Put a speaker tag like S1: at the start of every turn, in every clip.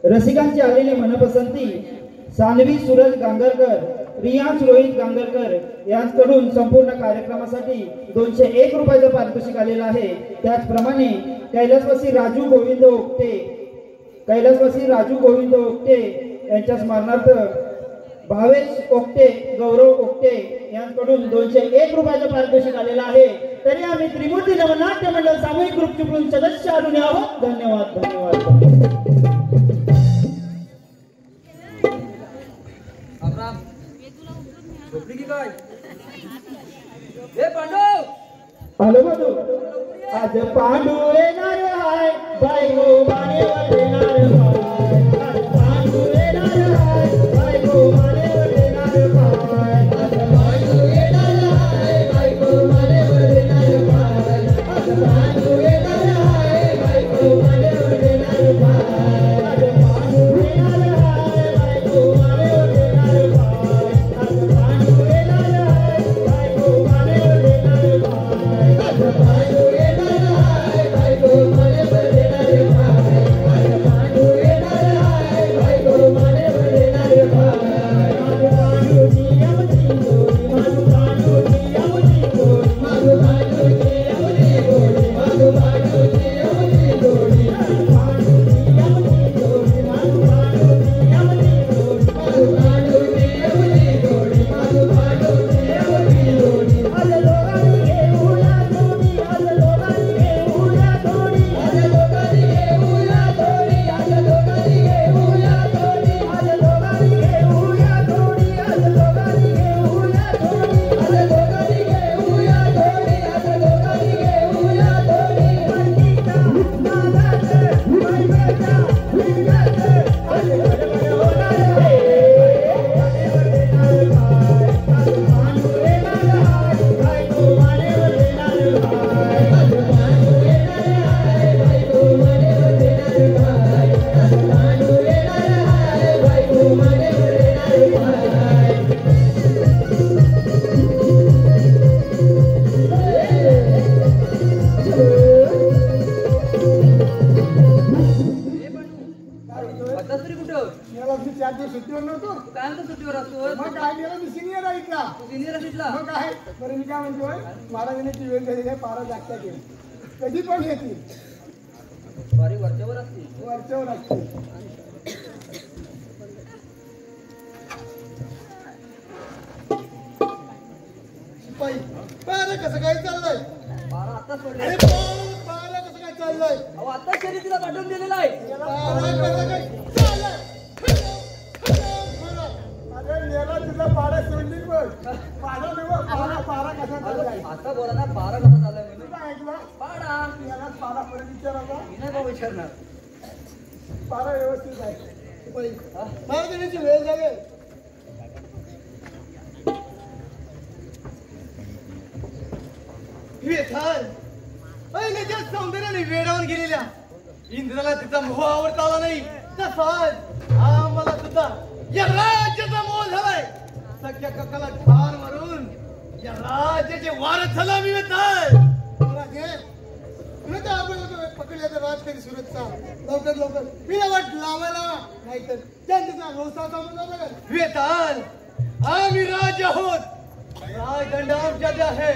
S1: रसिकांची आलेली मनपसंती सानवी सूरज गांगरकर, रियांश रोहित गांगरकर यांच्याकडून संपूर्ण कार्यक्रमासाठी 201 रुपयाचं पारितोषिक आलेलं आहे। त्याचप्रमाणे कैलासवासी राजू गोविंद ओक्टे यांच्या स्मरणार्थ भावेश ओक्टे, गौरव ओक्टे यांच्याकडून 201 रुपयाचं पारितोषिक आलेलं आहे। तरी आम्ही त्रिमूर्ती नवनाट्य मंडळ सामूहिक ग्रुपचे सदस्य आढळून आहोत। धन्यवाद धन्यवाद। हॅलो बंधू, आज पांडू येणार हाय, बायको मानेवर येणार हाय, आज पांडू येणार हाय, बायको मानेवर येणार हाय, आज पांडू येणार हाय, बायको मानेवर येणार हाय, आज पांडू येणार हाय, बायको मानेवर येणार हाय, आज पांडू येणार हाय, बायको मानेवर येणार हाय, आज पांडू येणार हाय, बायको मानेवर येणार हाय, आज पांडू येणार हाय, बायको मानेवर येणार हाय, आज पांडू
S2: सिनियर असला
S1: मग काय बरं मी काय म्हणतोय महाराजांची वेळ झालेली आहे पारा जागत्या गेली कधी पण येतील
S2: सॉरी वरच्यावर असते
S1: वरच्यावर असतील पारा कसं काय चाललंय
S2: पारा आता सोडले
S1: पारा कसं काय चाललंय
S2: अहो आता शर्यतीला पाठवून दिलेला आहे
S1: पारा कसं काय चाललंय अरे मेला तुला पारा सोडली बघ पारा पारा पारा कसा चाललाय
S2: आता बोला ना पारा कसा चाललाय
S1: तुम्ही काय ऐकलं
S2: पारा
S1: याला पारा परत विचारायचा
S2: मी नाही का विचारणार
S1: पारा व्यवस्थित आहे महाराजांची वेळ झाली
S3: व्यथान पहिल्याच्या सौंदर्याने वेडावून गेलेल्या इंद्राला तिचा मोह आवडता आला नाही तसाच आम्हाला सुद्धा या राज्याचा मोह झालाय सख्या कक्काला ठार मारून या राज्याचे वारस झाला आम्ही व्यथान
S1: पकडल्याचा राज कधी सुरतचा लवकर लवकर मी वाट लावायला नाहीतर त्यांचा व्यवसाय
S3: व्यथान आम्ही राज आहोत राजदंड आमच्यात आहे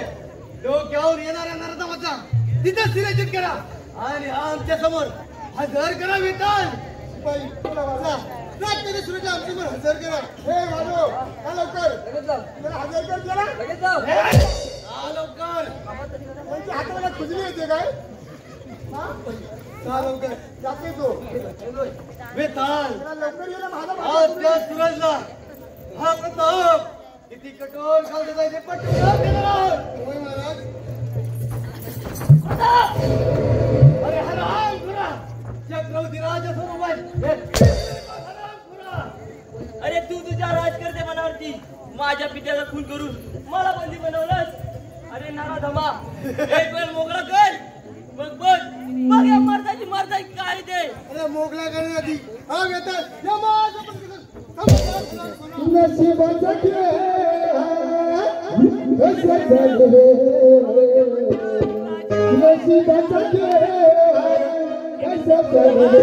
S3: डोक्यावर येणाऱ्या नरदमाचा तिथं सिरेचित करा आणि आमच्या समोर हजर करा वेतन
S1: सुरत आमच्या समोर हजर करा हे माधव हा लवकर
S2: लगेच जाऊ
S1: हजर कर जरा
S2: लगेच जाऊ
S3: हा लवकर
S1: त्यांच्या हाताला खुजली येते काय हा लवकर जाते तो
S3: वेतन
S1: लवकर ये ना
S3: आज त्या सूरजला हा प्रताप किती कठोर खालत जायचे पटकन देणार आहोत
S1: होय महाराज
S3: अरे हराम खुरा चक्रवर्ती राजा स्वरूप आहे हराम खुरा
S2: अरे तू तुझ्या राजकर्ते मनावरती माझ्या पित्याला खून करून मला बंदी बनवलंस अरे नाना धमा एक वेळ मोकळा कर मग बघ या मर्दाची काय ते
S1: अरे मोगला करण्याआधी हा घेतात या माझं
S4: नशिबाचा खेळ कसा चालले नशिबाचा खेळ कसा चालले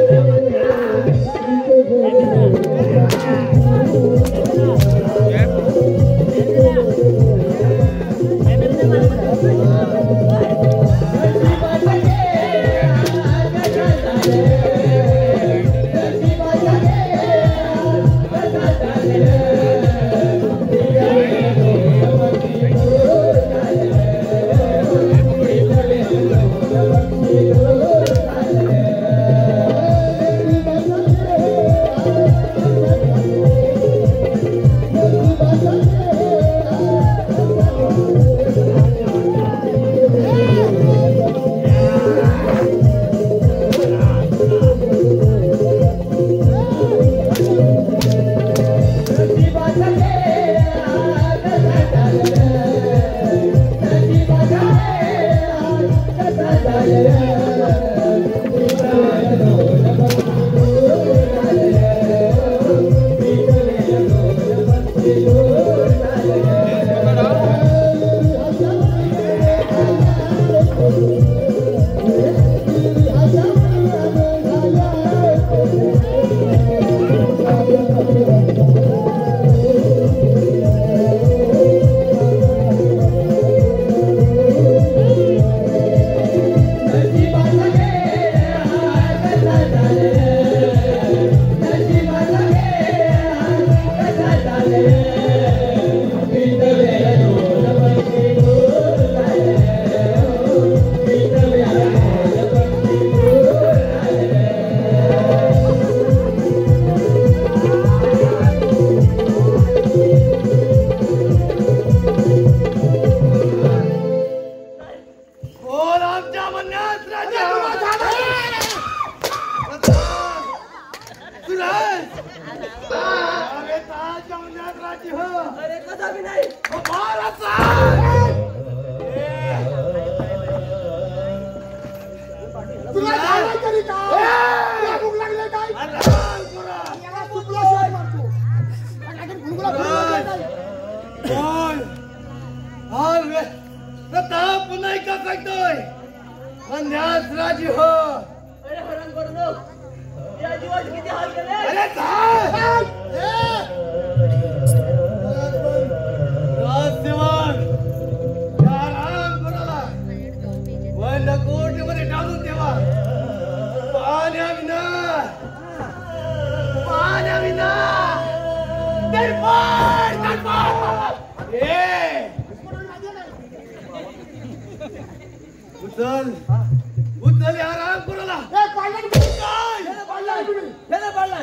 S3: प्रताप पुन्हा का सांगतोय संन्यास राजी हो.
S2: अरे हरण करू नको या जीवाचे किती हाल केले.
S3: अरे राज उचल उचल या रामपुराला
S4: ए पाळण्यात
S3: काय
S2: हे पाडला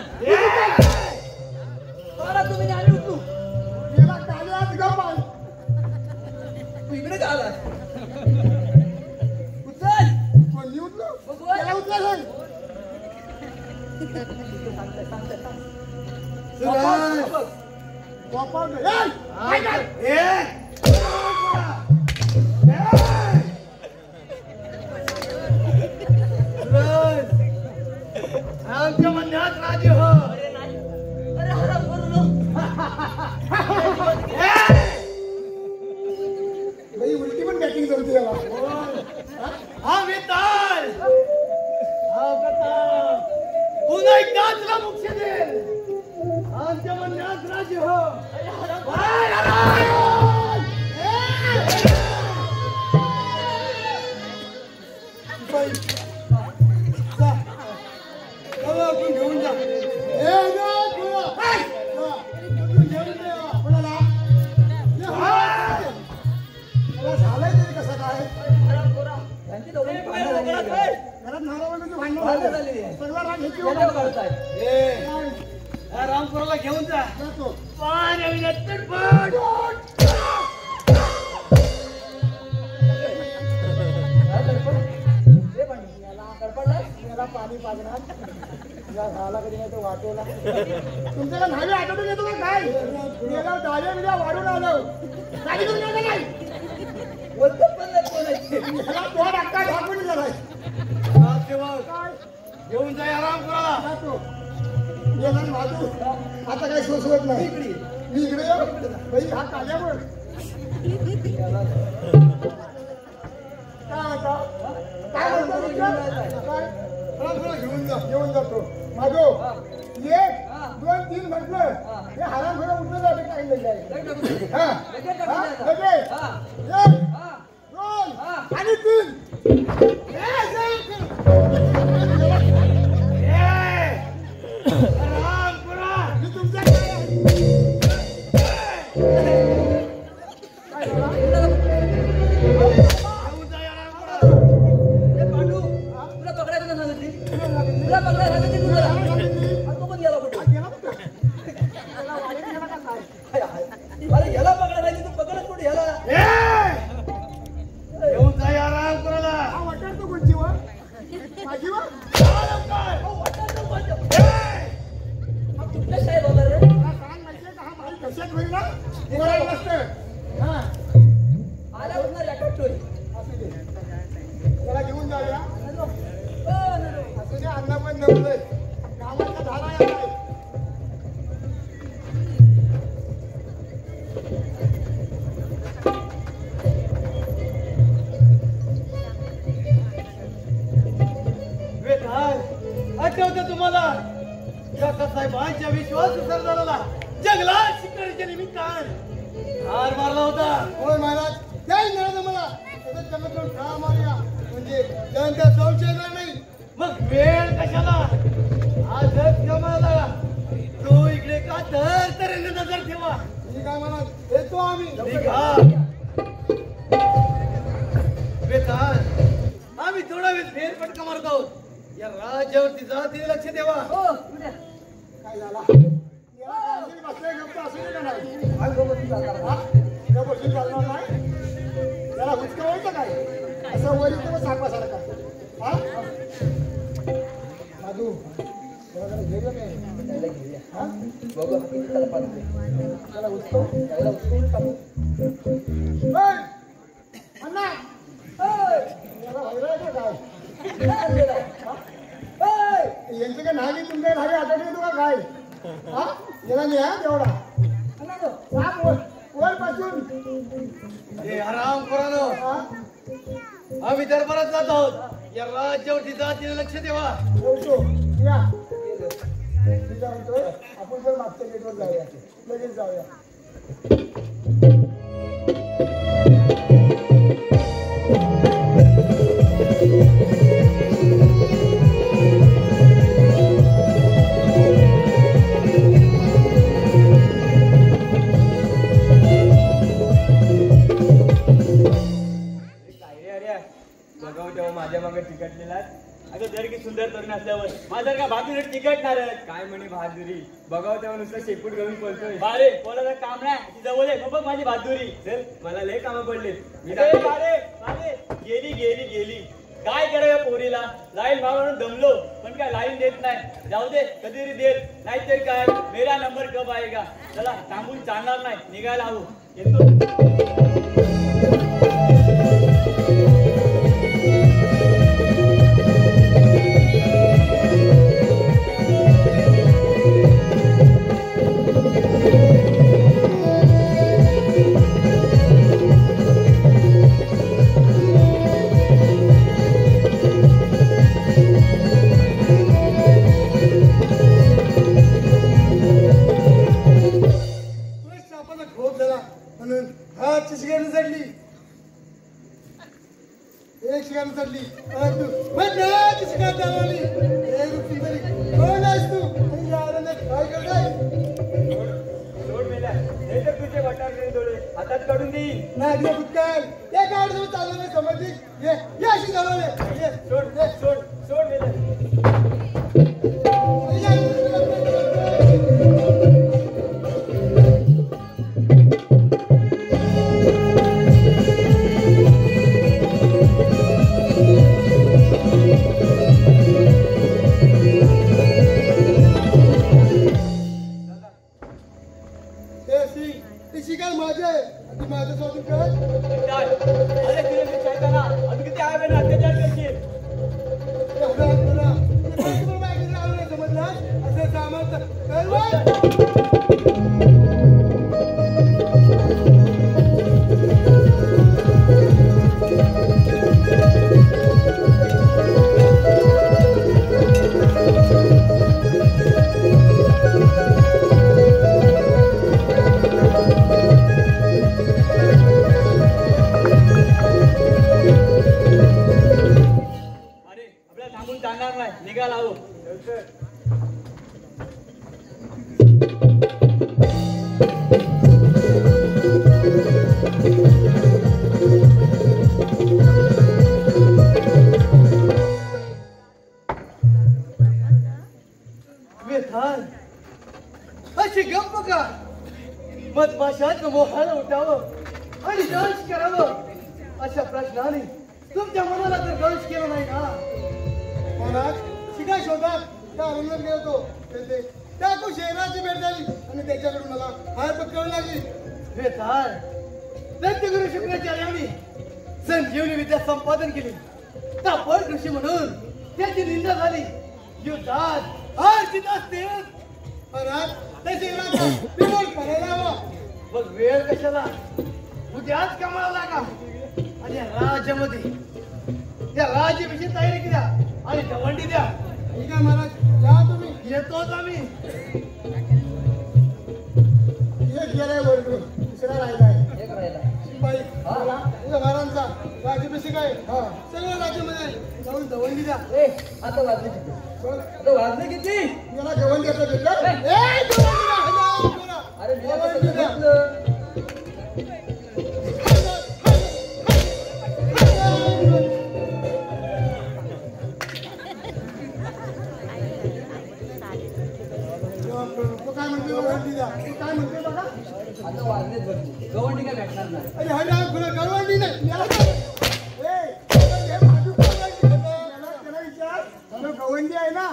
S2: मला तुम्ही आले उचलू
S4: गेला काल्यात गप्पा
S2: तू इकडे का आला उचल
S4: कोणी उचलो
S2: बघ
S4: त्याला उचला गप्पा
S3: आमच्या म्हणण्यात राजी हो
S2: अरे नाही अरे हराम करू
S4: बाई उलटी पण बॅटिंग करते याला
S3: हा वेताळ हा प्रताप पुन्हा एकदा तुला मोक्ष देईल आमच्या म्हणण्यात राजी हो बाय, हराम! बाई, जा. चला, आपण घेऊन जा
S4: ए नो तुला घेऊन जा कोणाला झालंय तरी कसं काय
S2: हराम करा त्यांची दोघांची भांडणं झाली आहे.
S4: घरात नवरा-बायकोची भांडणं
S2: भांडणं
S4: झाली.
S2: झाली.
S4: सगळा राग ह्याची
S2: याच्यावर
S4: ओढ.
S2: काढताय.
S3: या रामपुराला घेऊन जा
S4: जातो.
S3: पाण्याविना तडफड.
S4: याला पाणी पाजणार या झाला कधी नाही तो वाटेला तुमच्याला न्हावी आठवडून येतो का काय गेला दाव्या बिड्या वाढून आलो गाडी करून येतो नाही
S2: बोलतच पण नाही कोणाची.
S4: याला तो धक्का ढाकून गेलाय
S3: रामसेवक,
S4: काय
S3: घेऊन जा या रामपुराला
S4: जातो गेला बाजू आता काही सोसवत नाही मी इकडे येऊ बाई हा काल्यावर काय होता काय म्हणतो तुमचं? काय रामपुरा घेऊन जातो माझो एक दोन तीन म्हटलं हे हराम खरं उठलं जाते काय नाही हा लगेच. एक दोन आणि तीन
S3: रामपुरा
S4: मी तुमच्या काय झाला?
S3: घेऊन जा या रामपुराला
S2: ए पांडू, तुला पकडायचं नाही सांगितली? तुला पकडायला सांगितली तुला? आणि तो पण गेला कुठे?
S4: गेला कुठं? त्याला वाढीत गेला का काय?
S2: अरे याला पकडायला सांगितली, तू पकडत कुठे याला?
S3: घेऊन जा या रामपुराला
S4: हा वाटाडतो कोणची वा माझी वा
S2: अहो, वाटायचं कोणतं? हा कुठल्या साहेब होता रे?
S4: मला सांग माहितीये का हा माणूस कशात होईल ना बरोबर नसतं हा
S2: आल्यावर ना रेकॉर्ड
S4: असू दे त्याला घेऊन जाऊया
S2: ठेव.
S4: असू दे अन्न पण नव्हतंय कामाचा धारा आहे काय
S3: वेताळ, आठवतं तुम्हाला साहेबांच्या विश्वास सरदाराला जंगलात शिकारीच्या निमित्तानं हार मारला होता
S4: होय महाराज त्याही मिळालं मला त्याचा जन्मदिन का मारूया म्हणजे त्यांचा संशय नाही
S3: मग वेळ कशाला आजच जमाला तो इकडे का तर तऱ्हेने नजर ठेवा
S4: मी काय म्हणत येतो आम्ही
S3: निघा वेताळ, आम्ही थोडा वेळ फेरफटका मारत आहोत या राज्यावरती जातीने लक्ष ठेवा
S2: हो, उद्या.
S4: काय झाला याला कांदील बसलाय गप्प असू दे का नाही
S2: आज गप्प चालणार.
S4: हा? त्या बसून चालणार नाही त्याला हुचकावायचं काय असं वर येतो सारखा हा साधू त्याला जरा घेऊया काय
S2: त्याला घेऊया.
S4: हा
S2: बघू किती त्याला पाहते.
S4: त्याला हुचकव
S2: त्याला उचलून टाकू.
S4: ओय! अण्णा ओय! याला व्हायला काय
S2: काय आणलेलं आहे? हा?
S4: ओय! यांचे काय नाही तुमच्या नाही आठवणी येतो का काय हा याला न्या तेवढा
S2: आणा तो.
S4: साप वर पासून
S3: हे आराम करा
S4: हा
S3: आम्ही दरबारात जात आहोत या राज्यावरती जातीने लक्ष ठेवा
S4: बोलतो या मी काय म्हणतोय आपण जर मागच्या गेटवर जाऊया लगेच जाऊया
S1: माझ्या मागे चिकटलेला अगं जर की सुंदर तरुण असल्यावर माझा का बहादुरी चिकटणार काय म्हणे बहादुरी बघावं तेव्हा नुसतं शेपूट घेऊन बोलतोय बारे कोणाला काम नाही जवळ आहे बघ माझी बहादुरी चल मला लय कामं पडले गेली गेली गेली काय करावं पोरीला लाईन मागून दमलो पण काय लाईन देत नाही जाऊ दे कधी देत नाहीतरी काय मेरा नंबर कब आएगा चला थांबून चालणार नाही निघायला हवं येतो
S3: संजीवनी विद्या संपादन केली तापड ऋषी म्हणून त्याची निंदा झाली युद्धात अर्जित असते मग वेळ कशाला उद्याच कामाला लागा आणि राज्यामध्ये त्या राज्याविषयी तयारी केल्या आणि दवंडी द्या ठीक आहे महाराज या तुम्ही येतोच आम्ही एक गेलाय वर्ग दुसरा राहिलाय एक राहिला बाई महाराजांचा राज्याभिषेक आहे सगळं राज्यामध्ये जाऊन दवंडी द्या आता वाजले किती आता वाजले किती याला दवंडी आता भेटलं अरे काय म्हणते बघा आता वाजलेच बघ गवंडी काय भेटणार नाही अरे हा ना गवंडी नाही गवंडी आहे ना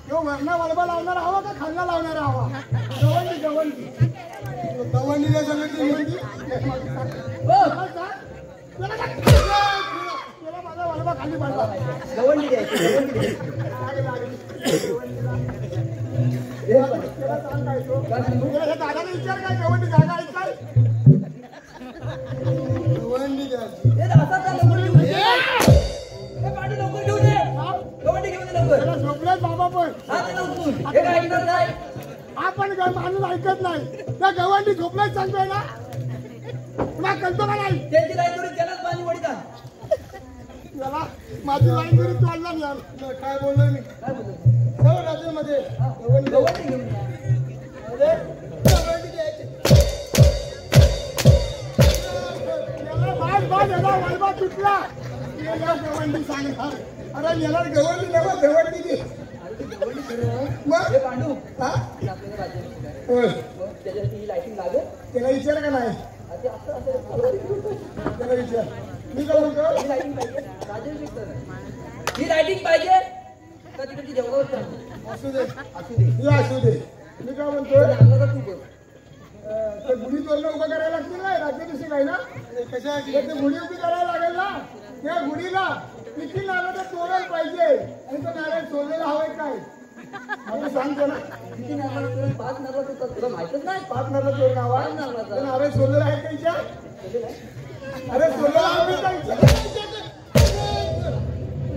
S3: तो वरणा वळबा लावणार हवा का खालना लावणार हवा गवंडी गवंडी गवंडीला सांगितली माझा वळबा खाली पडला गवंडी घ्यायची दादाने विचार काय गवंडी जागा आहे काय गवंडी बाबा पण आपण माणूस ऐकत नाही त्या गवंडी झोपलाच सांगतोय ना तुला कळतो का नाही त्याची लाईन दुरी त्यालाच पाणी वडीता त्याला माझी लाईन दुरी तोडला नाही काय बोललो मी काय बोलतो सर्व राज्यामध्ये गवंडी घेऊन तुटला
S4: गेला गवंडी सांगणार. अरे याला गवंडी नव्ह गवंडी दे. मग
S2: पांडू
S4: हा
S2: आपल्याला राज्य
S4: होय.
S2: त्याच्यासाठी ही लाईटिंग लागेल.
S4: त्याला विचार का नाही त्याला विचार. मी काय म्हणतो
S2: ही लाईटिंग पाहिजे ही लाईटिंग पाहिजे का तिकडची जेवणावर
S4: असू दे हे असू दे. मी काय म्हणतो
S2: तू बोल.
S4: ते गुढी तोरणं उभं करायला लागतील ना राज्याभिषेक आहे ना कशासाठी ते गुढी उभी करायला लागेल ना. त्या गुढीला किती नारळ तोरण पाहिजे आणि तो नारळ सोडलेला हवाय काय मला सांगतो ना.
S2: किती नारळ तोरण? 5 नारळ तोरण. तुला माहितच नाही
S4: 5 नारळ तोरण हवा.
S2: पाच नारळाचा.
S4: ते नारळ सोडलेला आहे त्यांच्या अरे सोडलेला आहे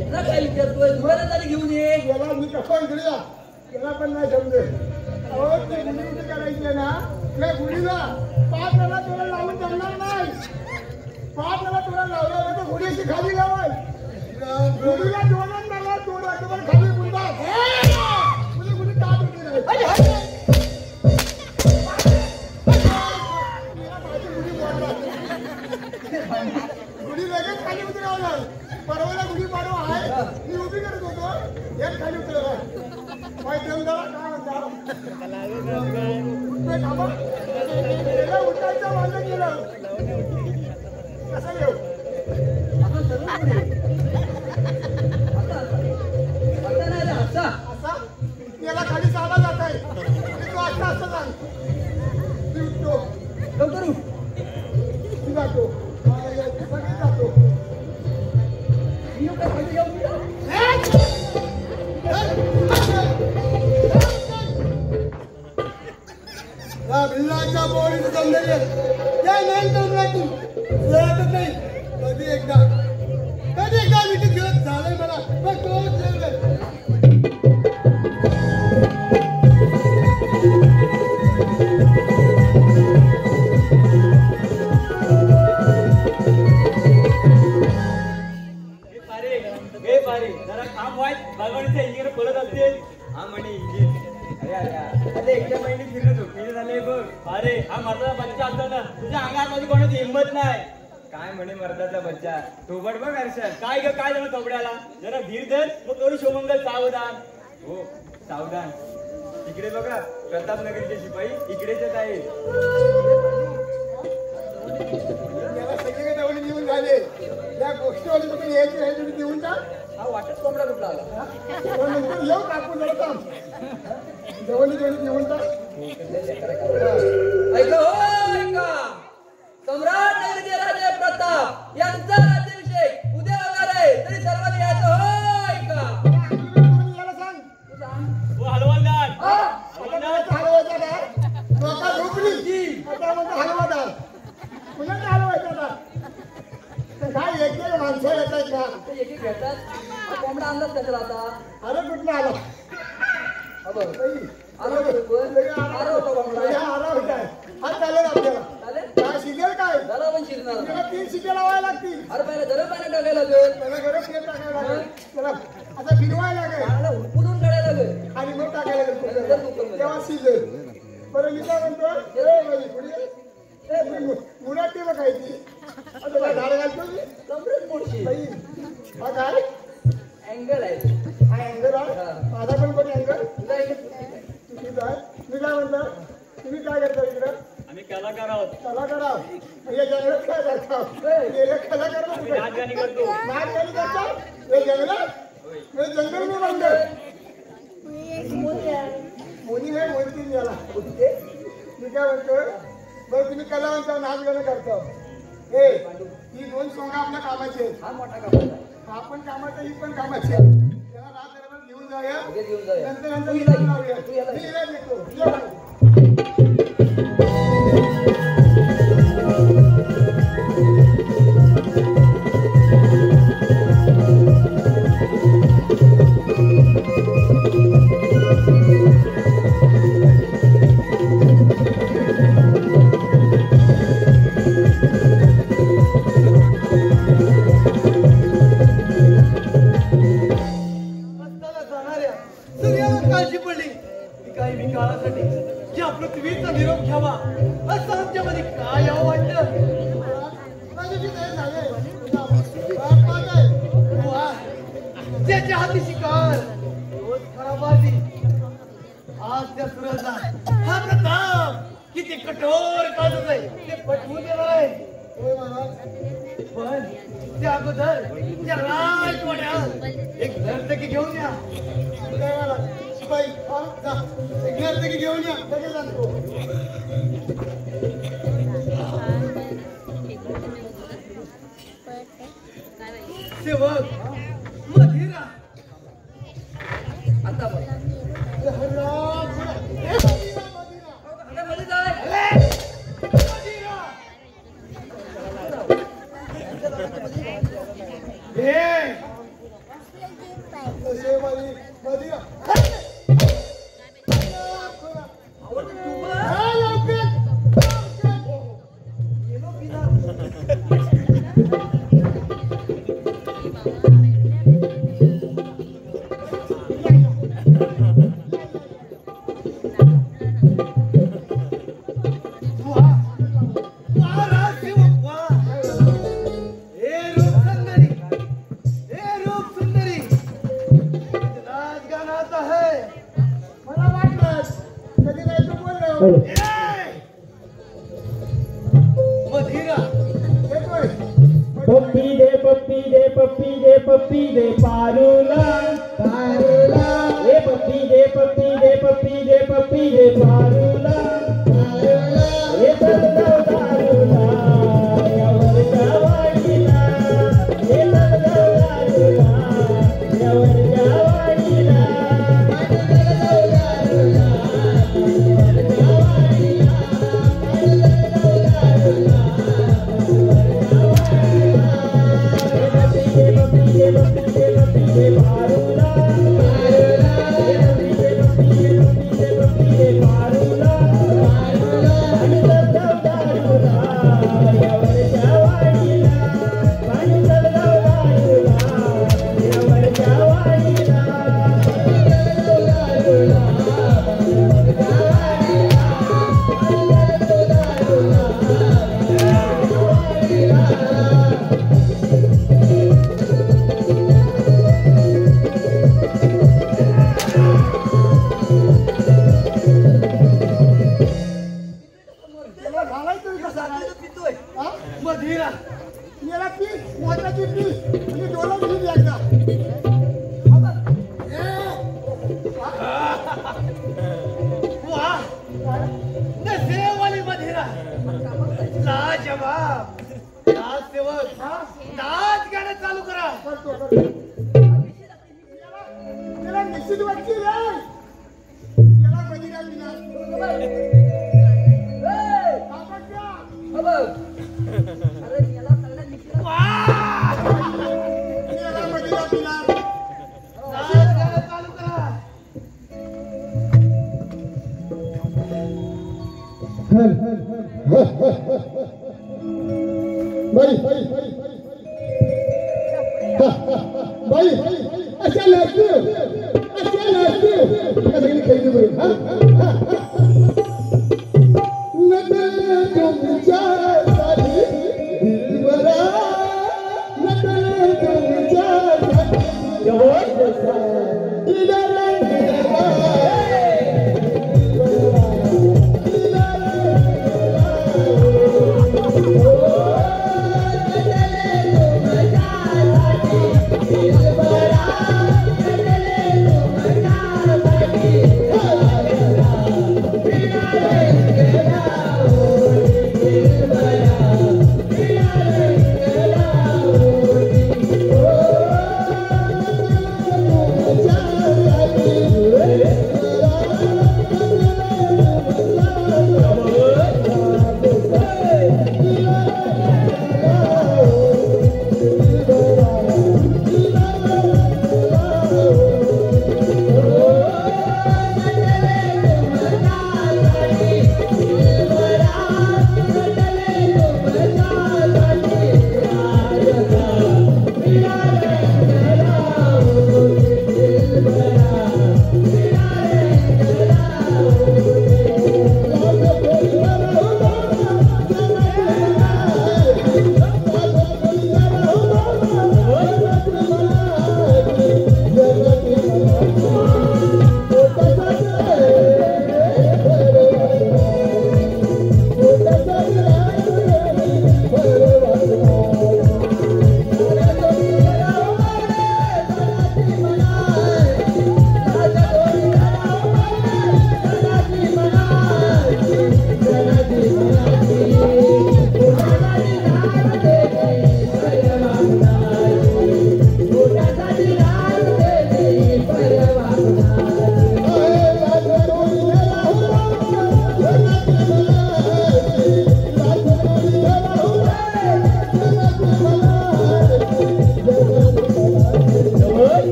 S2: याला काय विचारतोय? दुकानात तरी घेऊन ये.
S4: याला मी कसं इकडे याला पण नाही समजेल. अहो ती गुढी उभी करायची आहे ना त्या गुढीला 5 नारळ तोरण लावून जमणार नाही. 5 नारळ तोरण लावलं तर गुढी अशी खाली लावाय. गुढीला 2 नारळ तोरण पण खाली गुंडा गुढी ताट उभी राहील. गुढी लगेच खाली उतरवलं. परवाला गुढी पाडवा आहे मी उभी करत होतो एक खाली उतरवला. माहिती जमदार काय म्हणता त्याला उठायचं वांदे केलं कसं घेऊ असा याला खाली साधा जात आहे तो असा असं सांग मी उठतो
S2: लवकर उठ.
S4: मी जातो सगळे जातो.
S2: येऊ काय पाहिजे? येऊ
S4: भिल्लाच्या बोलीचं सौंदर्य त्या नाही तरुणातून खेळतच नाही. कधी एकदा विकत खेळत झालंय मला पण तो
S1: जरा काम वाईट बागवाडीचे इंजिनियर बोलत असतील. हा म्हणे इंजिन अरे एकट्या महिने फिरत झोपलेले झाले बघ. अरे हा मर्दाचा बच्चा असताना तुझ्या अंगात माझी कोणाची हिंमत नाही. काय म्हणे मर्दाचा बच्चा थोबट बघ हर्षद. काय ग काय झालं कपड्याला? जरा धीर धर मग करू शिवमंगल सावधान. हो सावधान. इकडे बघा प्रतापनगरचे शिपाई इकडेच आहेत.
S4: याला सगळे जवळ निघून झाले. त्या गोष्टीवाली तुम्ही यायची आहे तुम्ही देऊन जा.
S2: हा वाटत कोंबडा कुठला आला?
S4: नंतर येऊ कापून जरा काम जवळ देऊन जा.
S2: ऐका हो ऐका. सम्राट नगरीचे राजे प्रताप यांचा राज्याभिषेक उद्या होणार आहे तरी सर्वांनी यायचं हो ऐका.
S4: याला सांग
S2: तू सांग.
S1: हो हलवालदार
S4: हलवायचा लोका झोपली आता म्हणतो हलवादार पुन्हा हलवायचा आता काय एक माणसं येतात का
S2: ते एक एक घेतात. हा कोंबडा अंदाज कशाला आता?
S4: अरे कुठला आला
S2: हा बघ. आला बरोबर. आला होता कोंबडा.
S4: आला होता हा चालेल आपल्याला
S2: चालेल.
S4: काय शिकेल काय
S2: जरा पण शिरणार नाही.
S4: त्याला 3 शिके लावायला लागतील.
S2: अरे पहिला गरम पाण्यात टाकायला लागेल.
S4: त्याला गरम तेल टाकायला लागेल. त्याला आता फिरवायला लागेल
S2: पाण्याला उडून काढायला लागेल.
S4: आणि मग टाकायला लागेल तेव्हा शिजेल. बरं मी काय म्हणतो मुळात ती बघायची आता काय झाड घालतो मी
S2: कमरेत मोडशी.
S4: बाई हा काय
S2: अँगल आहे.
S4: हा अँगल आहे माझा पण कोणी अँगल
S2: तुला एक
S4: चुकीचा आहे. मी काय म्हणतो तुम्ही काय करता इकडं
S1: आम्ही कलाकार आहोत.
S4: कलाकार आहोत. या जंगलात काय करता कलाकार
S1: आम्ही नाचगाणी करतो.
S4: नाच गाणी करता हे जंगलात हे जंगल मी म्हणतो मोदी हे मोदी याला मी काय म्हणतो बरं तुम्ही कलावंत नाच गाणं करता. हे ही 2 सोंग आपल्या कामाची आहेत.
S2: हा मोठा कामाचा आहे.
S4: हा पण कामाचं ही पण कामाची आहे. त्याला रात दरम्यान घेऊन जाऊया
S2: उद्या घेऊन जाऊया.
S4: नंतर नंतर
S2: तू
S4: इथं
S2: हिला
S4: लावूया.
S2: घे. तू याला
S4: मी
S2: घे.
S4: हिला देतो. ये बाई.
S3: रस्त्याला जाणाऱ्या सगळ्यांना काळजी पडली की काही मी काळासाठी त्याच्या हाती शिकार तोच खरा बाजी आज त्या सूरजला हा प्रताप किती कठोर काजूच आहे ते पटवून देणार आहे
S4: होय महाराज
S3: पण त्या अगोदर त्या राजवाड्यात एक नर्तकी घेऊन या
S4: काय महाराज शिपाई हा जा एक नर्तकी घेऊन या लगेच आणतो
S3: सेवक मधिरा
S2: आता बघ
S1: पप्पी दे पारूला पारूला ए पप्पी दे पारूला पारूला ए पारूला यावर जावाडीला ए पारूला यावर जावाडीला
S4: Yeah.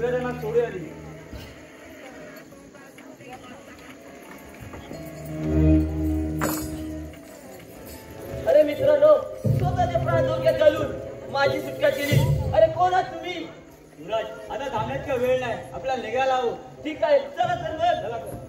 S3: सूर्यदाना सोडे आली.
S2: अरे मित्रांनो, स्वतःचे प्राण धोक्यात घालून माझी सुटका केली. अरे कोण आहात तुम्ही?
S3: सूरज, आता थांबण्याचा वेळ नाही, आपल्याला निघायला हवं.
S2: ठीक आहे, चला तर मग.
S3: चला तर.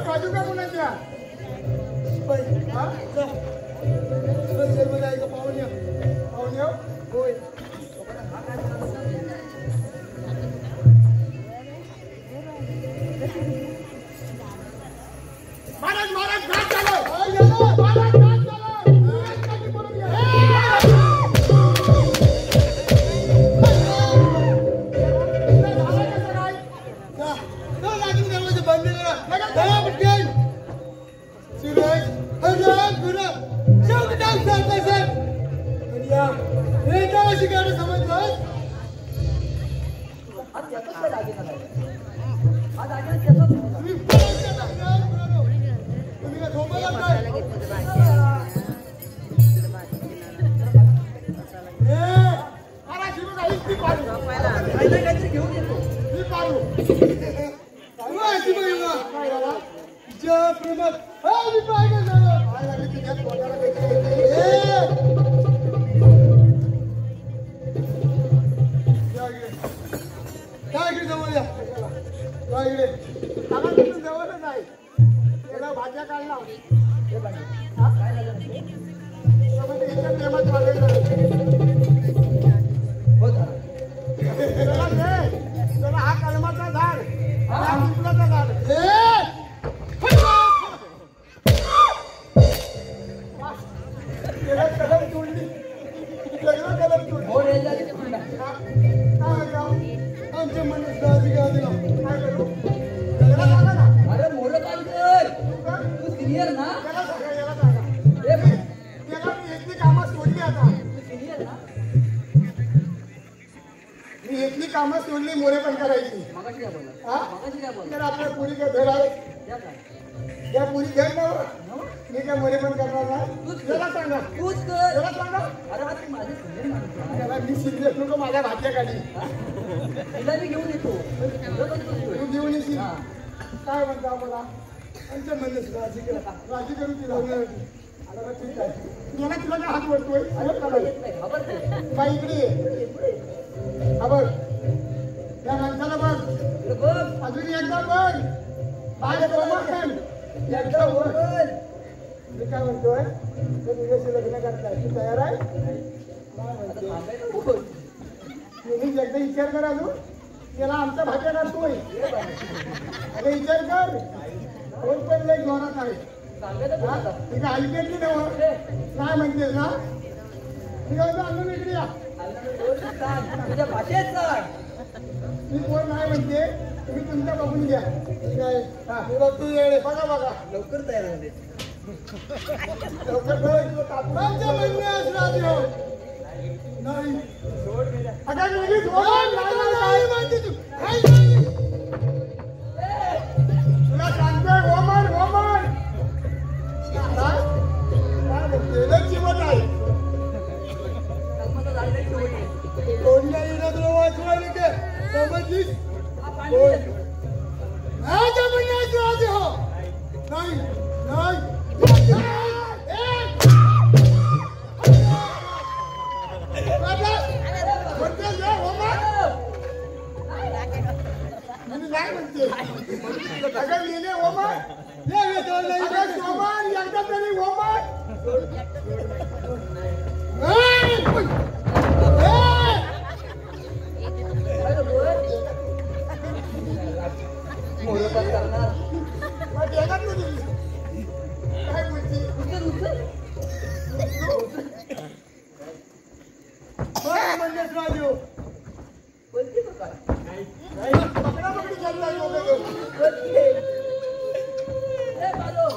S4: काजू का कोणाच्या पाहुण्या पाहुण्या होय महाराज महाराज घाट चालव महाराज घाट भाज्या काढला हा कलमाचा झाड हा पिंपळाचा झाड कलम तोडली सगळं कलम तोडली आमच्या मनात काय करू
S2: अरे मोठं काम कर. तू सिनियर ना?
S4: इथली कामं सोडली आता
S2: सिनियर ना?
S4: मी इथली कामं सोडली मोरे पण करायची
S2: मगाशी काय बोलला?
S4: हा
S2: मगाशी काय बोलला?
S4: तर आपल्या पुरी काय धड आहे
S2: या काय?
S4: त्या पुरी धड ना मी काय मोरे पण करणार नाही जरा सांगा
S2: तूच कर.
S4: जरा सांगा
S2: अरे हा तू माझे सिनियर माणूस आहे.
S4: त्याला मी सिरियस नको माझ्या भाज्या काढली
S2: तिला मी घेऊन येतो.
S4: तू घेऊन येशील
S2: हा.
S4: काय म्हणता मला आमच्या म्हणलं राजी करू तिला ठीक आहे याला तुला काय हात वरतोय
S2: येत नाही, घाबरते.
S4: बाई इकडे ये. हा बघ त्या माणसाला बघ
S2: इकडे बघ.
S4: अजून एकदा बघ माझ्या प्रमाण एकदा बघ मी काय म्हणतोय ते तुझ्याशी लग्न करताय तू तयार आहे नाही म्हणते.
S2: थांबायला बोल.
S4: तुम्ही एकदा विचार कर अजून त्याला आमचा भाज्या काढतोय अरे विचार कर कोण पण लई जोरात आहे
S2: सांगायचं कोण आता?
S4: ठीक आहे ऐकली नाही म्हणतेस ना मी काय आणून इकडे या
S2: सांग. तुझ्या भाषेत सांग.
S4: मी कोण नाही म्हणते तुम्ही तुमच्या बघून घ्या ठीक आहे हा मी बघतो येळे बघा बघा
S2: लवकर तयार होते.
S4: लवकर बघ कापडांच्या म्हणण्यास राजी हो नाही आता मुली नाही म्हणते तू तुला सांगतोय ओमन ओमन काय म्हणते लय चिमट आहे
S2: मला लागलंय शेवटी.
S4: कोणत्या इरादला वाचवायला ते समजलीस
S2: हा पाणी दे.
S4: माझ्या म्हणण्यास राजी हो नाही नाही नाही म्हणते अगर लिहिले ओमन अगर सोमन एकदा तरी ओमन
S2: काय बोल? मोठं काम करणार.
S4: काय बोलते
S2: उचल उचल.
S4: म्हणजेच राजू
S2: बोलते का काय?
S4: पकडा पकडी चालला
S2: बोलते. ए बालो.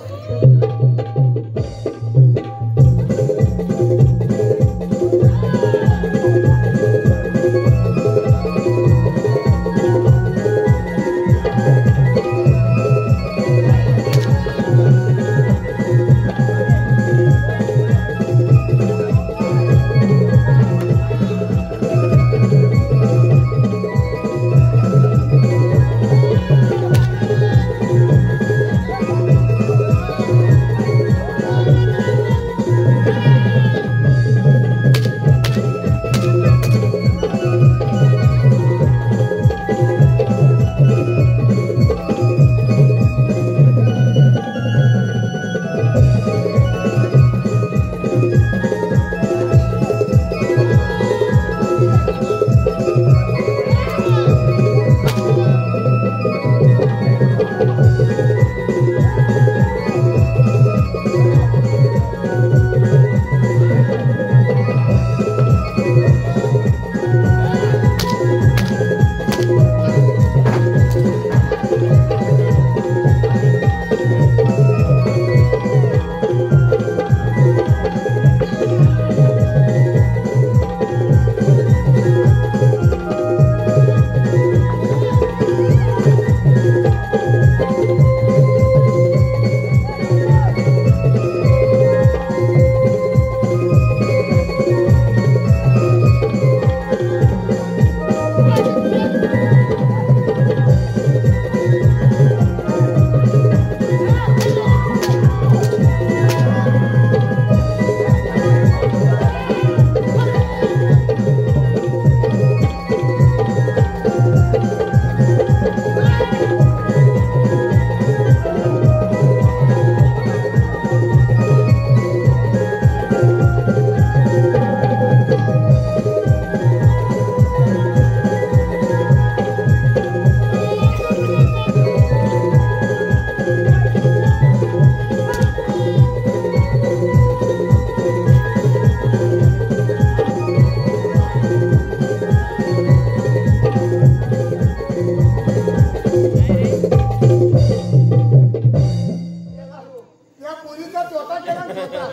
S4: पोलीसचा चोथा केला चोथा.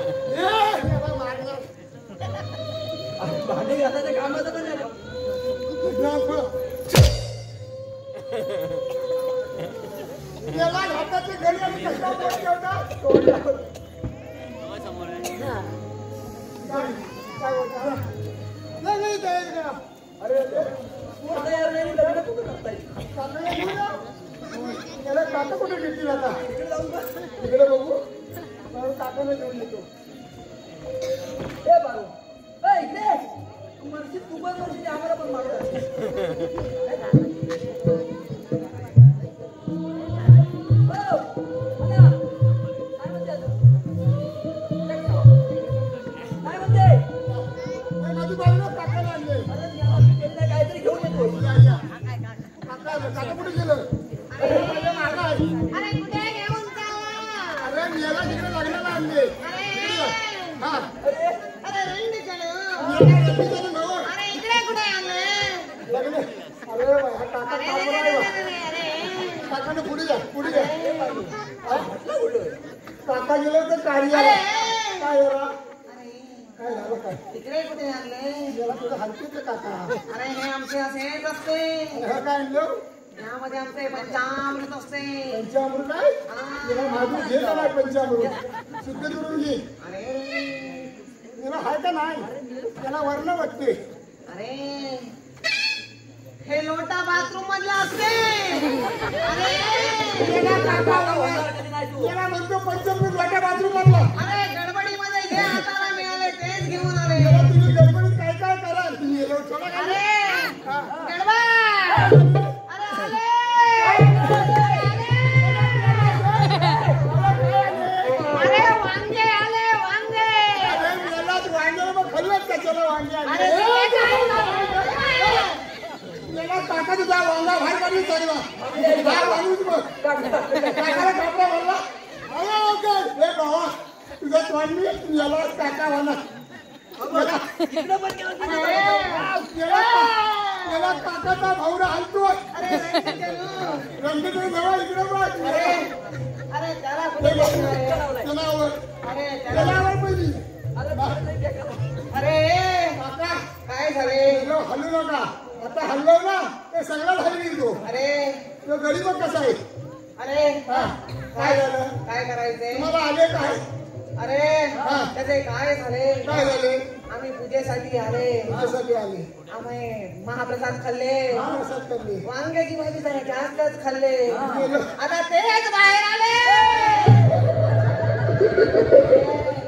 S4: याला मारणार.
S2: भांडे घासायचं कामाचं पण झालं.
S4: याला हाताची घडी आणि कशा बोट ठेवता तोडला. काय बोलता? नाही तयार करा. अरे
S2: तयार नाही लग्न कुठं करताय?
S4: काका येऊ ना. याला काका कुठे घेतली आता? तिकडे बघू. काकाने घेऊन येतो.
S2: ए बाळू, ए इकडे. मर्जी तू पण मर्जी आम्हाला पण मारू.
S4: माझी बाजूला काकाला आणले.
S2: काहीतरी घेऊन येतो.
S4: काका कुठे गेलं? माझ्या मागं आहे.
S5: अरे कुठे घेऊन चालला?
S4: अरे मी याला तिकडे लग्नाला आणले. हा
S5: अरे रंडी चलो. अरे इकडे कुठे आणलं?
S4: लग्न. अरे हा काका
S5: अरे
S4: कामाला
S5: अरे
S4: आहे बा.
S5: अरे अरे
S4: काकाने पुढे जा पुढे जा. काका गेलं तर कार्य
S5: अरे
S4: काय जरा
S5: अरे
S4: काय झालं काय
S5: इकडे कुठे आणले?
S4: याला तुझं हलकीच काका.
S5: अरे हे आमचे असेच असते.
S4: हे काय आणलं?
S5: यामध्ये आमचे पंचामृत असते.
S4: पंचामृत आहे. याला माझं घे का नाही पंचामृत? शुद्ध करून घे.
S5: अरे
S4: याला हाय का नाही? त्याला वर्ण वाटते.
S5: अरे हे लोटा बाथरूम मधला असते. अरे
S4: याला काका म्हणतो. याला म्हणतो पंचामृत वाट्या बाथरूम मधला.
S5: अरे गडबडीमध्ये जे हाताला मिळाले तेच घेऊन आले.
S4: याला तुम्ही गडबडीत काय काय कराल? तुम्ही याला थोडा काय
S5: अरे गडबड. अरे वांगे आले वांगे.
S4: यालाच वांगे मग खाल्लंच का? चला वांगे
S5: अरे
S4: आले.
S5: ते काय?
S4: याला काका तुझा वांगा बाहेर काढून चालवा. बाहेर वाढून मग काकाला कापडा भरला. अरे ओके हे बाबा तुझा स्वामी याला काका म्हणा.
S2: इकडं पण केलं.
S4: याला काकाचा भाऊरा हलतोय.
S5: अरे
S4: रंगीत जवळ इकडे बघ.
S5: अरे त्याला कुठे घेऊन आले?
S4: जनावर
S5: अरे त्याला
S4: जनावर पहिली.
S5: अरे
S4: काका
S5: काय झाले?
S4: हलू नका. आता हल्लो ना ते सगळं हलवी तो.
S5: अरे
S4: तो गरीब कसा आहे?
S5: अरे
S4: हा काय झालं?
S5: काय करायचे?
S4: तुम्हाला आले काय?
S5: अरे त्याचे काय झाले?
S4: काय झाले?
S5: आम्ही पूजेसाठी आले.
S4: माझ्यासाठी आले.
S5: आम्ही महाप्रसाद खाल्ले.
S4: महाप्रसाद करले.
S5: वांग्याची भाजी जरा जास्तच खाल्ले.
S4: गेलं.
S5: आता तेच बाहेर आले.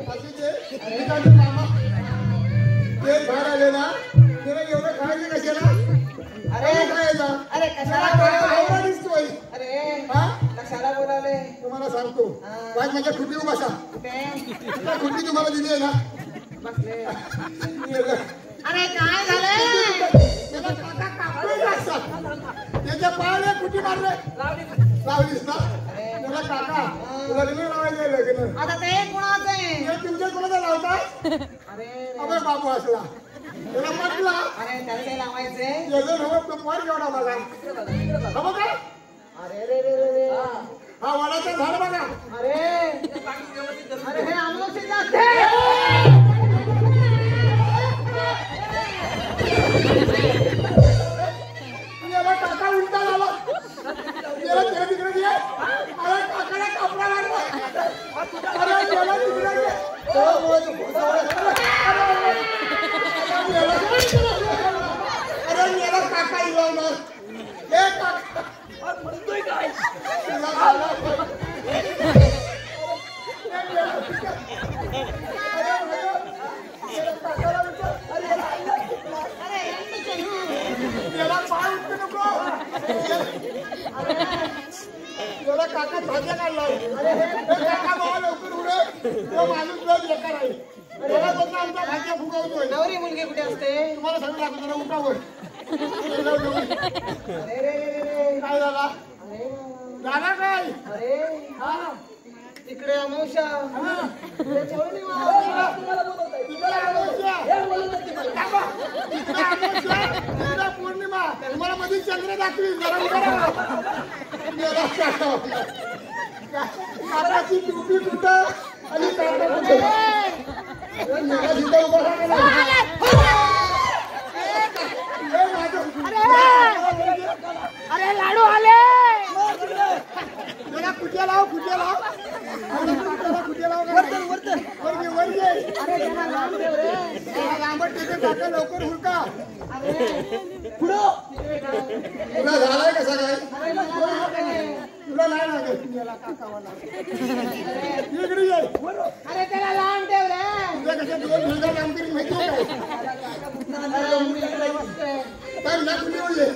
S4: बाकीचे एखादे मामा ते बाहेर आले ना त्याला एवढं खायचं कशाला?
S5: अरे
S4: खायचा
S5: अरे कशाला
S4: भावना
S5: बोलावले?
S4: दिसतोय.
S5: अरे
S4: हा
S5: कशाला बोलावले?
S4: तुम्हाला सांगतो वाज माझ्या खुटीवर बसा.
S5: कुठे
S4: आता खुटी तुम्हाला दिली आहे ना.
S5: बसले?
S4: गेलं.
S5: अरे काय झालं?
S4: त्याला काका कापडे असतात. त्याच्या पायाला खुटी मारले. लावलीस ना त्याला काका लग्न लावायचं लग्न.
S5: आता ते कोणाचं आहे?
S4: हे तुमच्या कोणाचा लावता?
S5: अरे
S4: अबे बाबू असला त्याला म्हटला
S5: अरे त्याला काय लावायचे?
S4: याचं नवं तो पोर केवढा बघा. हा बघा
S5: अरे रे रे रे रे.
S4: हा वडाचं झाड बघा.
S5: अरे अरे हे अनुचित असते.
S4: याला काका उलटा झाला. त्याला त्या तिकडे घे. अरे काकाला कापडा मारला. अरे याला तिकडे घे. अरे याला काका इलावणार. हे काका
S2: म्हणतोय काय?
S4: त्याला झाला. काकाला विचार.
S5: अरे यांनी केलं.
S4: याला पाय उठू नको. याला काका भाज्या काढलाय. हे काका बाबा लवकर उडे. तो माणूस लय बेकार आहे. याला त्यांना आमच्या भाज्या फुगवतोय.
S5: नवरी मुलगी कुठे असते?
S4: तुम्हाला सांगू लागतो जरा उठावर.
S5: अरे रे रे रे रे.
S4: काय झाला?
S5: अरे
S4: झाला काय?
S5: अरे
S4: हा
S5: तिकडे अमावस्या.
S4: हा.
S5: तिकडे पौर्णिमा.
S2: तुम्हाला बोलवताय.
S4: तिकडे अमावस्या.
S2: हे बोलवतात तुम्हाला.
S4: थांबा. तिकडे अमावस्या, तिकडे पौर्णिमा. तुम्हाला मध्ये चंद्र दाखवी. जरा उभा राहा. याला काका. काकाची टोपी कुठं? मेला जिथं उभा राहिला.
S5: अरे लाडू आले.
S4: त्याला कुठे लाव कुठे लाव कुठे लाव वर घे.
S5: अरे त्यांना लांब ठेव रे.
S4: लांबट तिथे टाका लवकर हुडका. तुला झालाय कसा काय तुला नाही लागत तुला काकावाला इकडे ये.
S5: अरे त्याला लांब ठेव रे.
S4: तुला कशा दोन मुलगा काम करून माहिती काय ना कुठे बोलले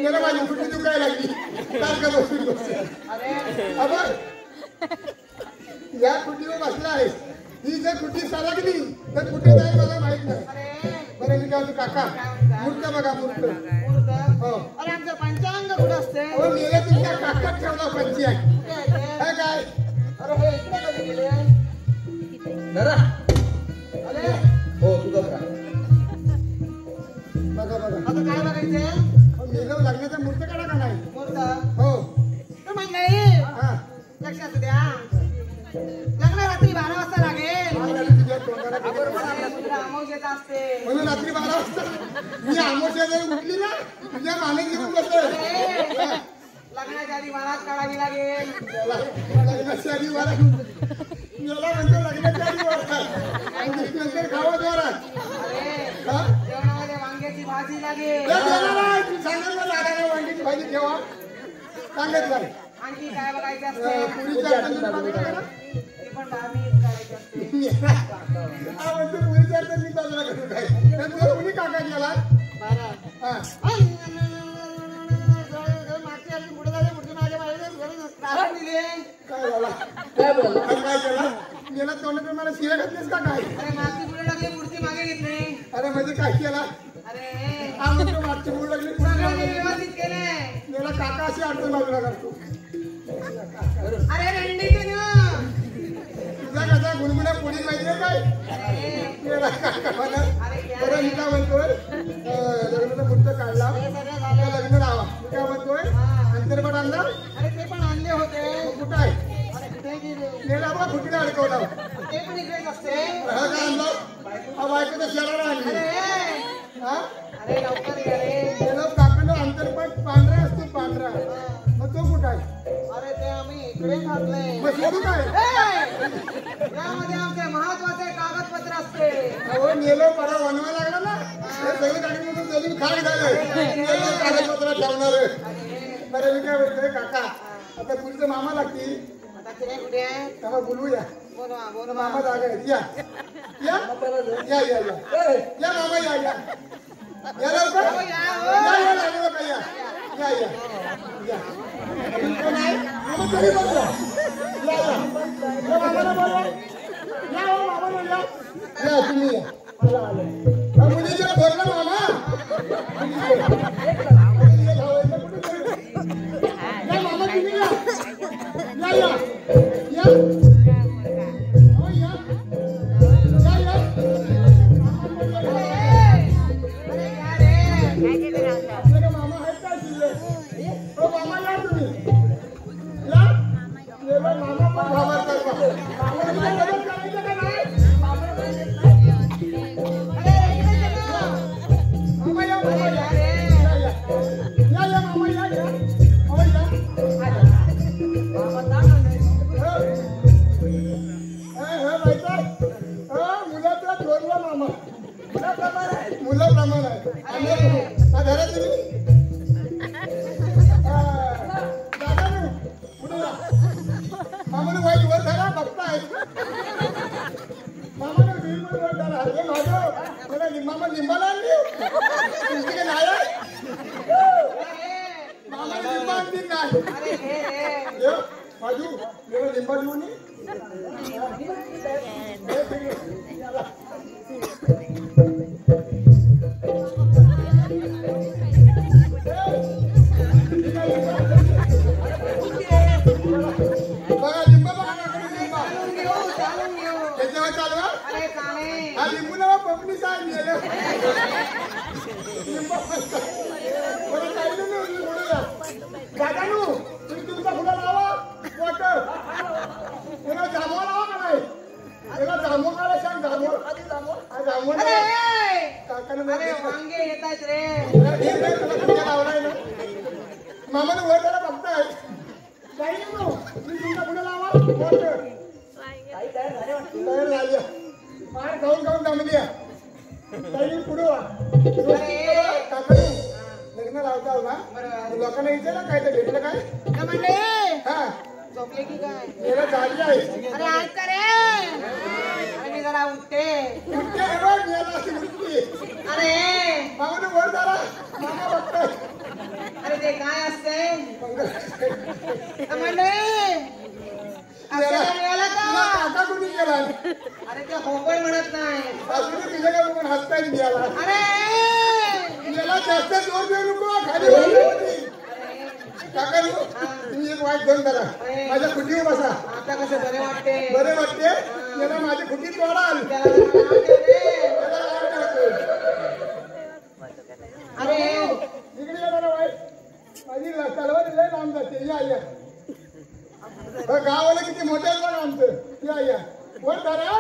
S4: मला माझी कुठे दुखायला लागली सारखं बसून बसून या कुटीवर बसला आहे. ही जर कुटी सरकली तर कुठे जाईल मला माहित नाही. बरं मी काय काका मूर्त बघा मूर्त. हो
S5: अरे आमचं पंचांग कुठं असते.
S4: हो मेले तुमच्या काकात ठेवला पंची आहे काय.
S5: अरे हे इकडे कधी गेले. अरे
S4: हो तुझं बघा बघा
S5: आता काय बघायचं.
S4: मेलं लग्नाचा मूर्त काढा का नाही.
S5: मूर्त
S4: हो
S5: तर मग नाही
S4: हा
S5: लक्षात द्या. लग्न रात्री 12 वाजता लागेल.
S4: तुझ्या तोंडाला
S5: अमावस्येचा असते.
S4: म्हणून रात्री 12 वाजता मी आमोशा जरी उठली ना तुझ्या माने घेऊन बसतो.
S5: लग्नाच्या आधी वरात काढावी लागेल.
S4: लग्नाच्या आधी वरात मला म्हणतो लग्नाच्या आधी वरात नंतर खावा वरात.
S5: जेवणामध्ये वांग्याची भाजी लागेल.
S4: सांगत ना दादाने वांग्याची भाजी ठेवा सांगत नाही.
S5: आणखी काय बघायचे असते.
S4: पुरीच्या हातात
S5: ती पण भाजी काढायची असते.
S4: हा म्हणतो पुरीच्या हातात मी साजरा करू काय तुला कुणी काका केला. हा काय झाला काय केला गेला तोंडात मला शिव्या घातलीस का काय.
S5: अरे मागची पुढे लागली मूर्ती मागे घेतली.
S4: अरे म्हणजे काय केला.
S5: अरे
S4: हा म्हणतो मागची मूळ लागली
S5: सगळ्यांनी व्यवस्थित केले.
S4: गेला काका अशी अडचण बाजूला करतो.
S5: अरे रेंडीचे ना
S4: तुझा कसा गुणगुण्या पोळी माहिती आहे काय. गेला काका मला बरं मी काय म्हणतोय लग्नाचा मुहूर्त काढला लग्न लावा. मी काय म्हणतोय अंतरपट आणला.
S5: अरे ते पण आणले होते.
S4: कुठं आहे
S5: अरे कुठे गेले.
S4: गेला बघा फुटीला अडकवला.
S5: ते पण इकडेच असते.
S4: हा काय आणला हा बायको तर शहराला आणली. हा
S5: अरे लवकर या रे.
S4: गेलं काकानं अंतरपट पांढरा असतो पांढरा मग तो कुठं आहे.
S5: अरे ते आम्ही इकडे घातलंय.
S4: मग सोडू काय.
S5: यामध्ये आमचे महत्वाचे कागदपत्र असते.
S4: अहो नेलो परवा बनवा लागला ना हे सगळं गाडीमधून जमीन खाली झालं कागदपत्र ठेवणार. बरं मी काय म्हणतोय काका आता पुढचं मामा लागतील.
S5: आता तिने कुठे आहे.
S4: तेव्हा बोलूया.
S5: बोलवा बोलवा.
S4: मामा जागा आहेत. या या या या या या मामा या या या लवकर या या लागू नका या या या या कोण आहे मामा घरी बसला. या या या मामाला बोलवा. या हो मामा बोलवा. या तुम्ही या आला आलं मुलीच्या बोलला मामा या मामा तुम्ही या या या हो या या या आपल्याला मामा आहेत काय शिल्लक. हो मामा या तुम्ही या गेला मामा पण घाबरतात का. मामाला मदत करायचं का नाही. मामा या मामा या या या या मामा या या हो या मुलाचा थोरला मामा मुलाप्रमाणे आहे. धरा तुम्ही दादा पुढे जा. मामाने वाईट वर धरा बघताय. मामाने वीर वर धरा. हे माझं मला मामा लिंबाला आणली तुमची काय नाही आहे. मामाने लिंबा आणली नाही. बाजू मेरा लिंबा घेऊन बघा लिंबा बघा लिंबा त्याच्यावर चालवा. हा लिंबू नाव पपनी साहेब लिहिलं लिंबा बरं काही नाही बोलूया. दादानू तुम्ही तुमचा फुला लावा वाटत पुन्हा जांभळा लावा का नाही. त्याला जांभळा
S5: अरे वांगे येत आहेत रे.
S4: लावलाय ना मामाने वर जरा बघताय काही नको मी तुमच्या पुढे लावा तयार झाली मार खाऊन खाऊन जमली काही पुढे वा काका लग्न लावता ना लोकांना विचारलं काय ते भेटलं काय
S5: म्हणले
S4: हा
S5: झोपले की काय
S4: मेरा झाली आहे
S5: अरे ऐक का रे अरे मी जरा उठते
S4: उठते बघ मेला अशी उठती
S5: अरे
S4: मामाने वर जरा मामा बघताय
S5: अरे ते काय असते म्हणले मिळाला का
S4: काका कुठे गेला
S5: अरे ते होपण म्हणत नाही
S4: अजून तुझ्या काय बघून हसताय गेला
S5: अरे
S4: याला जास्त जोर देऊ नको खाली होती काका तुम्ही एक वाईट घेऊन करा माझ्या खुटीवर बसा
S5: आता कसं बरे वाटते
S4: बरे वाटते याला माझ्या खुटीत वाढाल
S5: अरे
S4: इकडे या बरं वाईट माझी तलवार लय लांब जाते या या गावाला किती मोठ्या पण आमचं या या वर धरा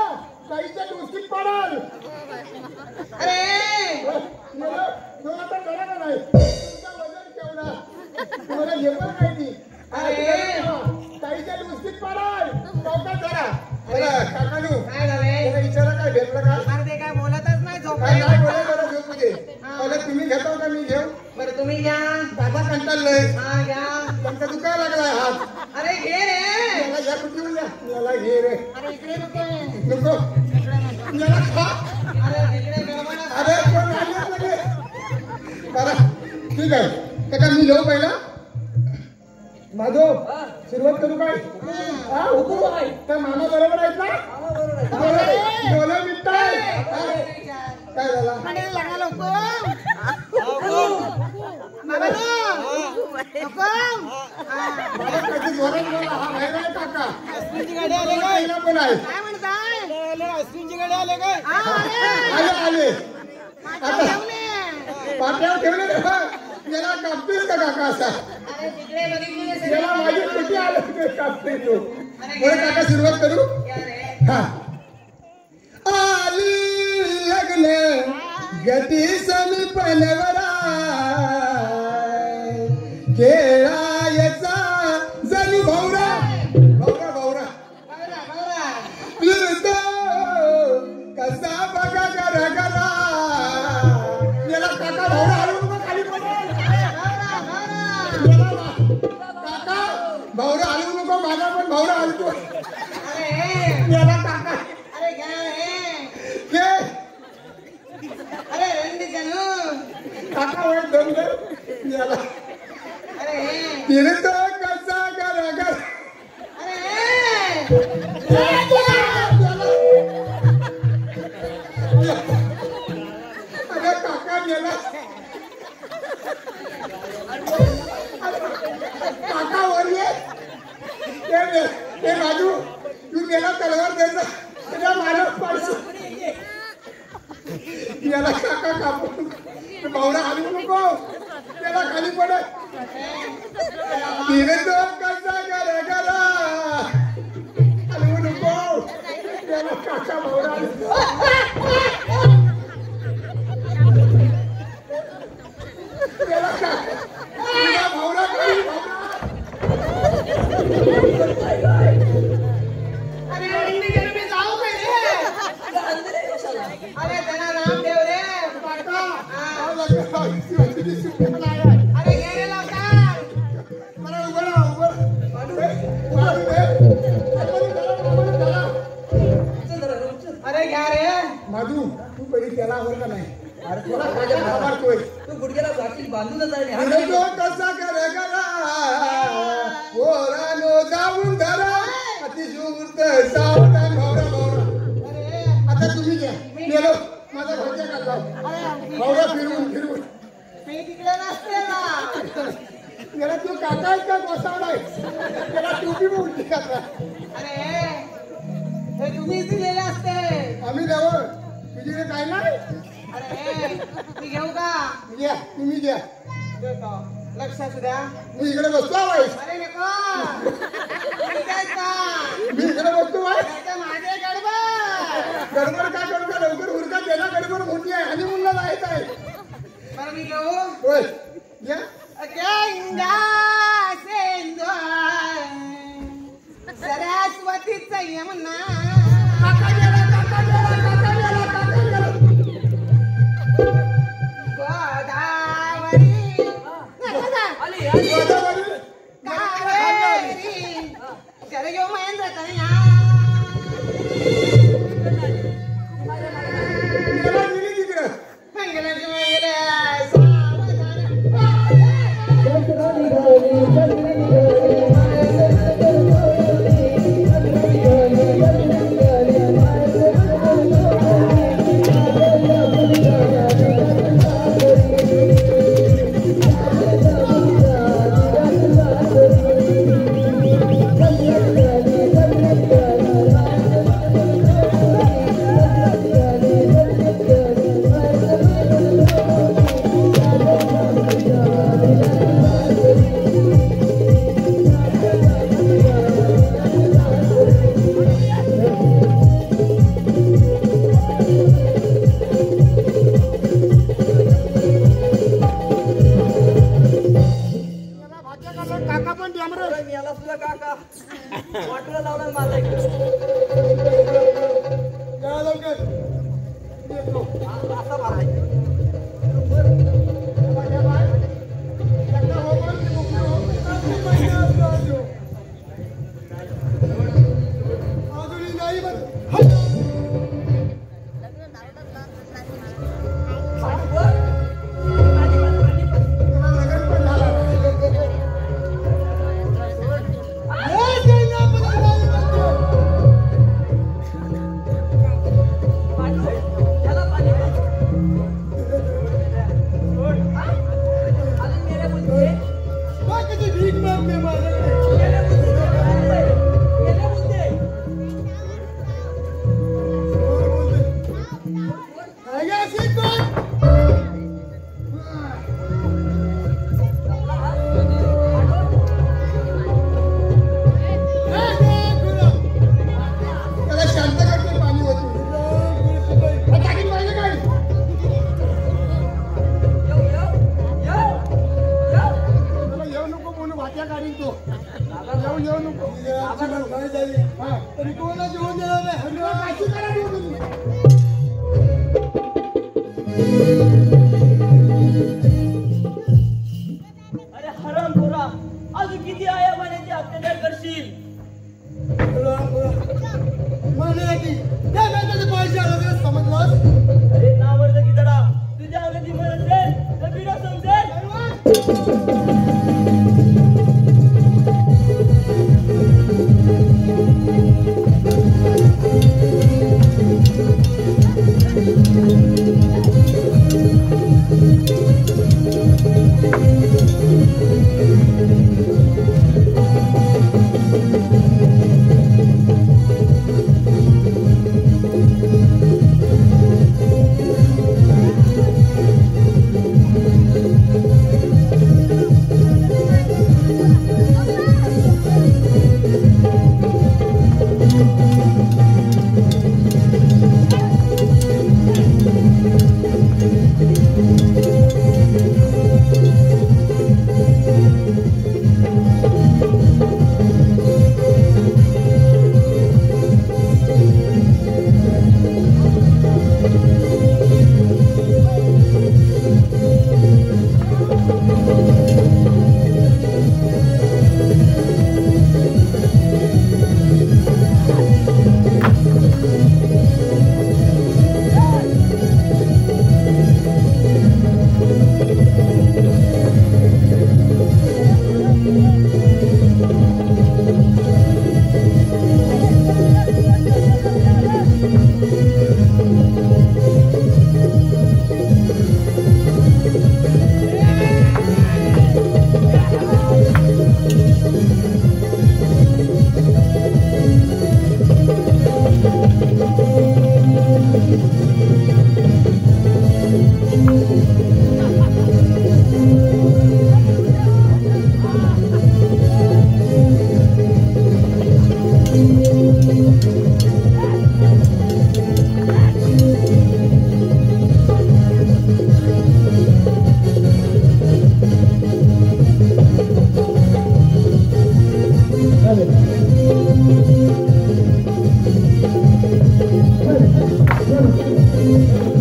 S4: काहीच्या डोसकीत पडाल
S5: अरे
S4: दोन आता करा का नाही तुमचा वजन केवढा तुम्हाला हे पण माहिती काहीच्या डोसकीत पडाल चौकात धरा बरं काकानू
S5: काय झालंय
S4: त्याला विचारा काय भेटलं का
S5: अरे ते काय बोलतच नाही
S4: काय
S5: झोपले
S4: नाही बोलाय बरं घेऊ तुझे पहिलं तुम्ही घेता का मी घेऊ
S5: बरं तुम्ही घ्या
S4: दादा कंटाळलंय
S5: हा घ्या
S4: त्यांचा दुखायला लागलाय हात
S5: अरे घे रे
S4: याला घ्या कुठे येऊन द्या याला घे रे
S5: अरे इकडे नको
S4: नको याला खा
S5: अरे इकडे गडबड
S4: अरे कोण आले लगे बरं ठीक आहे काका मी घेऊ पहिला माधव सुरुवात करू काय हा हुकू तर मामा बरोबर आहेत ना बोला मिटताय काय झाला
S5: अरे लगा नको बाबा
S4: कधी जोरात बोला हा बाहेर आहे काका
S5: अश्विनची गाडी आले काय
S4: पहिला पण आहे
S5: काय म्हणताय अश्विनची गाडी आले काय
S4: आले आले
S5: आता
S4: पाट्यावर ठेवले रे बा याला कापतील का काका असा
S5: अरे तिकडे बघितली
S4: याला माझी कुठे आलं ते कापतील तू बरं काका सुरुवात करू हा आली लग्न गती समीपनवरा खेळायचा जणू भौरा भौरा भौरा फिरतो कसा बघा करा करा याला काका भौरा हलवू नको खाली पडेल काका भौरा हलवू नको माझा पण भौरा हलतो याला काका
S5: अरे घ्या रे
S4: घे
S5: अरे रंडी जाणू
S4: काका वर दम दे याला
S5: अरे
S4: फिरतो कसा करा करा अरे काका गेला काका वर ये ते राजू तू गेला तलवार द्यायचा त्याला मानव पाडतो याला काका कापून भावना हलवू नको त्याला खाली पडत फिरतो कसा करा करा हलवू नको त्याला काका भावना त्याला काका भावना करी
S5: अरे रंडी घेऊन मी जाऊ काय अरे त्यांना नाम देव रे अरे घे रे लवकर अरे घ्या रे
S4: माधू तू पहिले त्याला आवड का नाही अरे तुला माझ्या भावातोय
S2: तू गुडघ्याला गाठी बांधूनच आहे
S4: फिरतो कसा करा करा पोरानो जाऊन धरा अतिशूर्त सावधान भावरा भावरा आता तुम्ही घ्या गेलो माझा भाज्या काढला भावरा फिरवून फिरवून
S5: मी तिकडे नसते ना
S4: याला तू काका आहे का कोसावलाय त्याला टोपी पण उलटी काका
S5: अरे हे तुम्हीच दिलेले असते
S4: आम्ही जवळ तुझीकडे काय नाही
S5: अरे मी घेऊ का
S4: घ्या तुम्ही घ्या
S5: देतो लक्ष असू द्या
S4: मी इकडे बसलो आहे
S5: अरे नको का
S4: मी इकडे बसतो आहे
S5: माझे गडबड
S4: गडबड काय करू का लवकर उरका त्याला गडबड मोठी आहे आणि मुलगा जायचं आहे
S2: अरे हरामखोरा, अजून किती आया महिन्याचे अत्याचार करशील? अरे नामर्द कितडा, तुझ्या अंगाची मरण जाईल तर बिना समजेल.
S1: Thank you.